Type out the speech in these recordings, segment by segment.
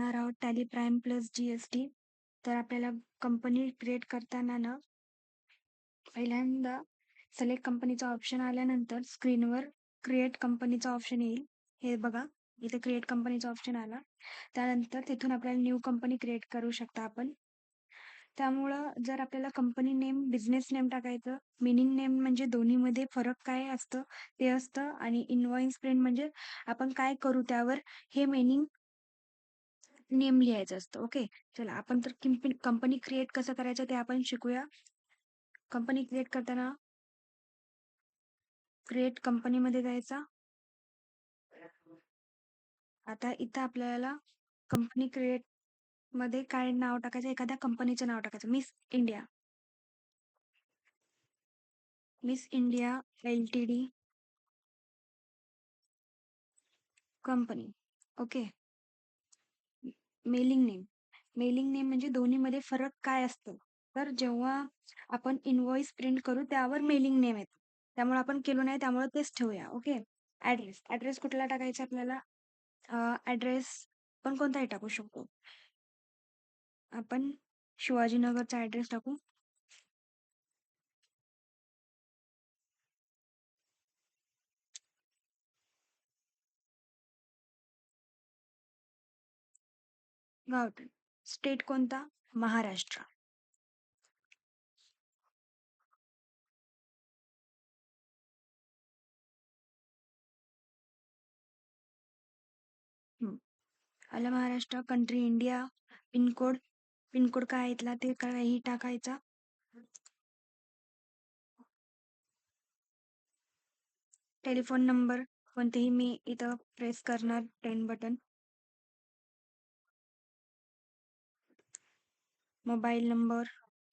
बघणार आहोत tally prime plus GST. तर आपल्याला कंपनी क्रिएट करताना ना पहिल्यांदा सिलेक्ट कंपनीचा ऑप्शन आल्यानंतर स्क्रीनवर क्रिएट कंपनीचा ऑप्शन येईल. हे बघा, इथे क्रिएट कंपनीचा ऑप्शन आला. त्यानंतर तिथून आपल्याला न्यू कंपनी क्रिएट करू शकता आपण. त्यामुळं जर आपल्याला कंपनी नेम, बिझनेस नेम टाकायचं, मिनिंग नेम म्हणजे दोन्हीमध्ये फरक काय असतं ते असतं, आणि इनवॉइस प्रिंट म्हणजे आपण काय करू त्यावर हे मिनिंग नेम लिहायचं असतं. ओके, चला आपण तर कंपनी क्रिएट कसं करायचं ते आपण शिकूया. कंपनी क्रिएट करताना क्रिएट कंपनीमध्ये जायचा. आता इथं आपल्याला कंपनी क्रिएट मध्ये काय नाव टाकायचं, एखाद्या कंपनीचं नाव टाकायचं. Miss India LTD company. Okay. Mailing name म्हणजे दोन्हीमध्ये फरक काय असतं, तर जेव्हा आपण इनवॉइस प्रिंट करू त्यावर मेलिंग नेम येतं, त्यामुळे आपण केलो नाही, त्यामुळे तेच ठेवूया. ओके. ऍड्रेस कुठला टाकायचा आपल्याला? ऍड्रेस पण कोणताही टाकू शकतो. आपण शिवाजीनगरचा ऍड्रेस टाकू. गावठण. स्टेट कोणता? महाराष्ट्र. आलं महाराष्ट्र. Country India. पिनकोड काय इथला ते काही टाकायचा. टेलिफोन नंबर कोणतेही मी इथं प्रेस करणार 10 बटन. मोबाईल नंबर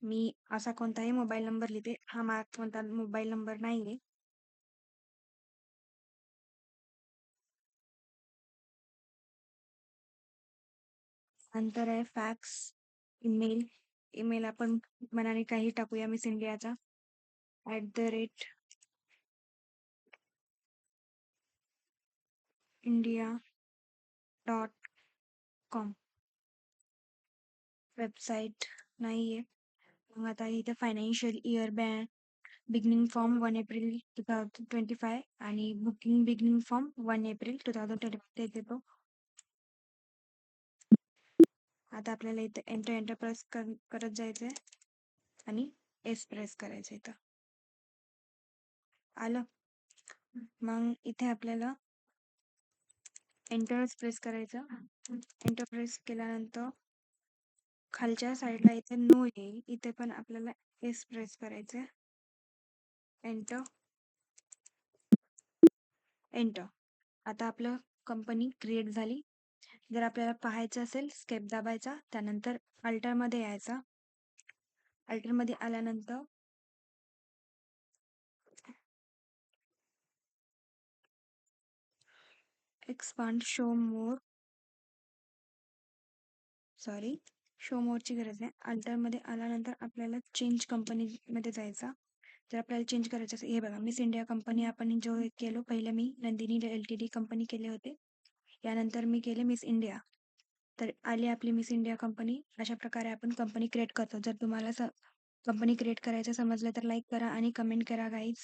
मी असा कोणताही मोबाईल नंबर लिहिते, हा माझा कोणता मोबाईल नंबर नाहीये. नंतर आहे फॅक्स, ईमेल आपण मनाने काही टाकूया, मिस इंडियाचा @india.com. वेबसाईट नाहीये. मग आता इथे financial year beginning form 1 April 2025 आणि बुकिंग बिगिनिंग फॉर्म 1 एप्रिल 2025 ते देतो. आता आपल्याला इथे एंटर प्रेस करत जायचंय आणि एस प्रेस करायचं. इथं आलं. मग इथे आपल्याला एंटरच प्रेस करायचं. एंटर प्रेस केल्यानंतर खालच्या साईडला इथे नो येईल, इथे पण आपल्याला एस प्रेस करायचं. एंटर. आता आपलं कंपनी क्रिएट झाली. जर आपल्याला पाहायचं असेल, स्केप दाबायचा, त्यानंतर अल्टरमध्ये यायचा. अल्टरमध्ये आल्यानंतर एक्सपांड शो मोरची गरज नाही. अल्टरमध्ये आल्यानंतर आपल्याला चेंज कंपनीमध्ये जायचा. जर आपल्याला चेंज करायचं असेल, हे बघा, मिस इंडिया कंपनी आपण जो केलो, पहिले मी नंदिनी LTD कंपनी केले होते, यानंतर मी केले मिस इंडिया, तर आली आपली मिस इंडिया कंपनी. अशा प्रकारे आपण कंपनी क्रिएट करतो. जर तुम्हाला कंपनी क्रिएट करायचं समजलं तर लाईक करा आणि कमेंट करा गाईज.